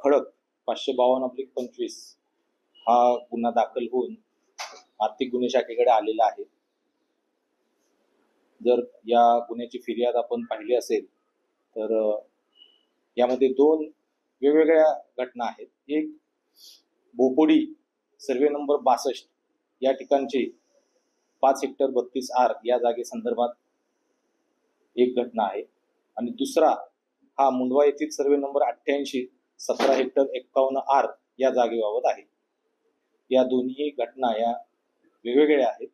खडक 552/25 हा गुन्हा दाखल होऊन आर्थिक गुन्हे शाखेकडे आलेला आहे। जर या गुन्ह्याची फिर्याद आपण पाहिली असेल तर यामध्ये दोन वेगवेगळ्या घटना आहेत। एक बोपोडी सर्वे नंबर 62 या ठिकाणची 5 हेक्टर 32 आर या जागे संदर्भात एक घटना आहे आणि दुसरा हा मुंडवा येथील सर्वे नंबर 88 17 हेक्टर 51 आर या जागेबाबत आहे। या दोन्ही घटना या वेगवेगळ्या आहेत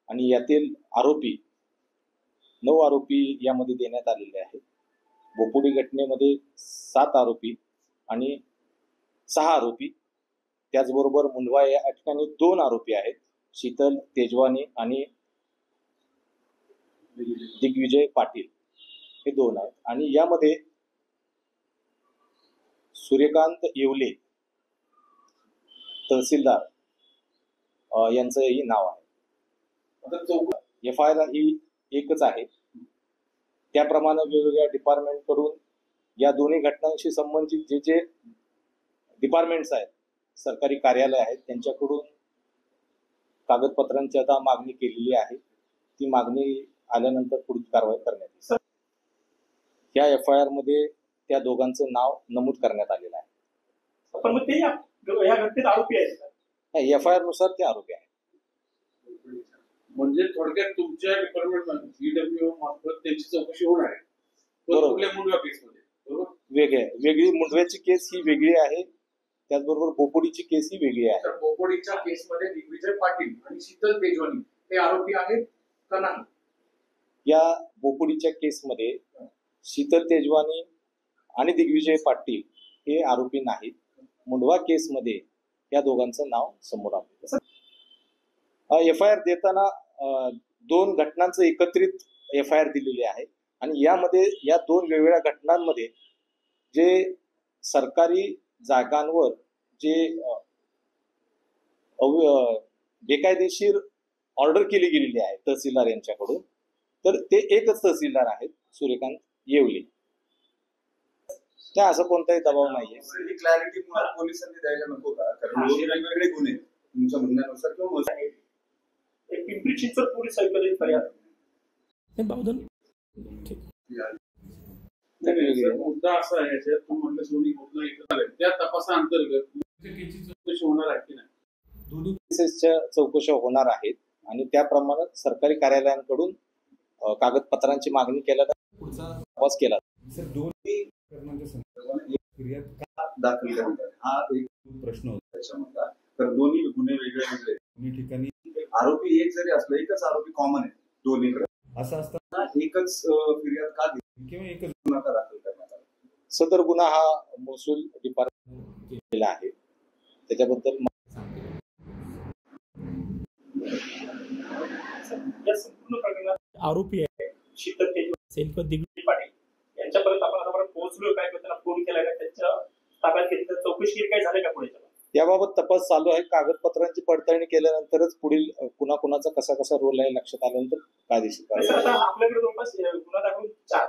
आणि यातील आरोपी 9 आरोपी यामध्ये देण्यात आलेले आहेत। बोपोडी घटनेमध्ये 7 आरोपी आणि 6 आरोपी, त्याचबरोबर मुंडवा या ठिकाणी 2 आरोपी आहेत, शीतल तेजवानी आणि दिग्विजय पाटील हे 2 आहेत आणि यामध्ये सूर्यकांत येवले तहसीलदार यांचंही नाव आहे। FIR ही एकच आहे। त्याप्रमाणे वेगवेगळ्या डिपार्टमेंट कडून या दोन्ही घटनांशी संबंधित जे जे डिपार्टमेंट्स आहेत, सरकारी कार्यालय आहेत, त्यांच्याकडून कागदपत्रांची आता मागणी केलेली आहे। ती मागणी आल्यानंतर पुढील कारवाई करण्यात येईल। या FIR मध्ये त्या दोघांचं नाव नमूद करण्यात आलेलं आहे। पण मग ते या घटनेत आरोपी आहेत का? नाही, FIR नुसार ते आरोपी आहेत। म्हणजे थोडक्यात तुमच्या डिपार्टमेंट EWO मार्फत त्यांची चौकशी होणार आहे। बरोबर, मुंडवा केसमध्ये बरोबर वेगळी मुंडव्याची केस ही वेगळी आहे, त्याचबरोबर बोपोडीची केस ही वेगळी आहे। तर बोपोडीच्या केसमध्ये दिग्विजय पाटील आणि शीतल तेजवानी हे आरोपी आहेत का नाही? या बोपोडीच्या केसमध्ये शीतल तेजवानी आणि दिग्विजय पाटील हे आरोपी नाहीत। मुंडवा केसमध्ये या दोघांचं नाव समोर आलं। FIR देताना 2 घटनांचं एकत्रित FIR दिलेली आहे आणि यामध्ये या 2 वेगवेगळ्या घटनांमध्ये जे सरकारी जागांवर जे बेकायदेशीर ऑर्डर केली गेलेली आहे तहसीलदार यांच्याकडून, तर ते एकच तहसीलदार आहेत, सूर्यकांत येवले। त्या असं कोणताही दबाव नाहीये। क्लॅरिटी पोलिसांनी द्यायला नको का? कारण वेगवेगळे गुन्हे तुमच्या म्हणण्यानुसार किंवा पिंपरी चिंचवड पोलीस आयुक्तांनी फरियाद मुद्दा असा आहे तू म्हटलं दोन्ही घटना एकत्र आहेत, त्या तपासाअंतर्गत चौकशी होणार आहे की नाही? दोन्ही केसेसच्या चौकशा होणार आहेत आणि त्याप्रमाणे सरकारी कार्यालयांकडून कागदपत्रांची मागणी केल्यानंतर पुढचा तपास केला। सर, दोन्ही प्रकरणांच्या संदर्भात फिर्याद का दाखल करतात हा एक प्रश्न होता त्याच्यामधला। तर दोन्ही गुन्हे वेगळे वेगळे, दोन्ही ठिकाणी आरोपी एक जरी असलं, एकच आरोपी कॉमन आहे दोन्हीकडे, असं असताना एकच फिर्याद का दिली किंवा एकच गुन्हा का दाखल करण्यात आला? सदर गुन्हा हा महसूल डिपार्टमेंट केलेला आहे, त्याच्याबद्दल या संपूर्ण प्रकरणात आरोपी आहे शीतल तेजवानी, दिग्विजय पाटील यांच्यापर्यंत आपण आतापर्यंत पोहोचलोय काय? त्यांना फोन केलाय का? त्यांच्या ताब्यात घेतली तर चौकशी काय झाली का पुढे? याबाबत तपास चालू आहे। कागदपत्रांची पडताळणी केल्यानंतरच पुढील कुणा कसा रोल आहे लक्षात आल्यानंतर कायदेशीर कारवाई। आपल्याकडे जवळपास गुन्हा दाखल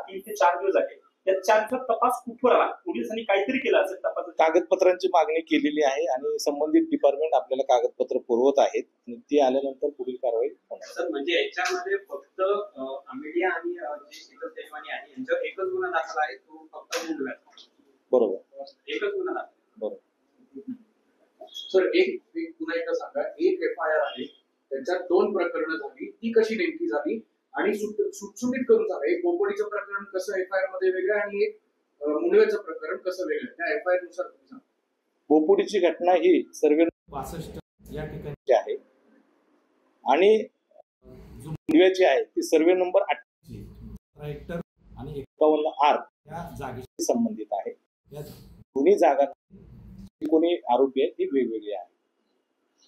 3 ते 4 दिवस झाले, या 4चा तपास कुठवर आला? पोलिसांनी काहीतरी केलं असेल तपास? कागदपत्रांची मागणी केलेली आहे आणि संबंधित डिपार्टमेंट आपल्याला कागदपत्र पुरवत आहेत आणि ती आल्यानंतर पुढील कारवाई होणार। सर, म्हणजे याच्यामध्ये फक्त अमेडिया आणि जे शीतल तेजवानी आहे यांच्यावर एकच गुन्हा दाखल आहे, तो फक्त मुंडव्याचा? बरोबर, एकच गुन्हा दाखल। बरोबर सर, एक पुन्हा एकदा सांगा, एक FIR आहे त्याच्यात 2 प्रकरणं झाली, ती कशी नेमकी झाली? आणि सुटसुटीत करून सांगा, एक बोपोडीचं प्रकरण कसं FIR मध्ये वेगळं आणि एक मुंडव्याचं प्रकरण कसं वेगळं, त्या FIR नुसार तुम्ही सांगा। बोपोडीची घटना ही सर्वे 62 या ठिकाणी आहे आणि जो मुंडव्याची आहे ती सर्वे नंबर 88 हेक्टर आणि 51 आर या जागेशी संबंधित आहे। या दोन्ही जागा कोणी आरोपी आहेत ती वेगवेगळी आहे।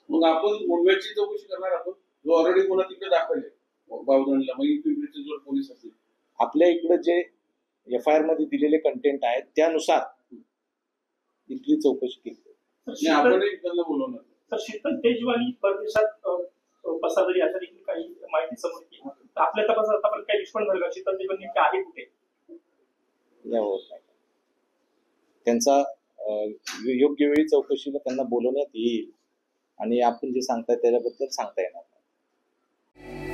मग आपण मुंडव्याची चौकशी करणार आहोत, जो ऑलरेडी गुन्हा तिकडे दाखल आहे बावधनला, मग पिंपरी चिंचवड पोलीस असतील। आपल्या इकडे जे FIR मध्ये दिलेले कंटेंट आहेत त्यानुसार इथली चौकशी केली। आपणही त्यांना बोलवणार। तर शीतल तेजवानी परदेशात पसारली अशा देखील काही माहिती समोर येते, आपल्या तपासात आपण काही निष्पन्न झालं का? शीतल तेजवानी आहे कुठे? यावर त्यांचा योग्य वेळी चौकशीला त्यांना बोलवण्यात येईल आणि आपण जे सांगताय त्याच्याबद्दल सांगता येणार नाही.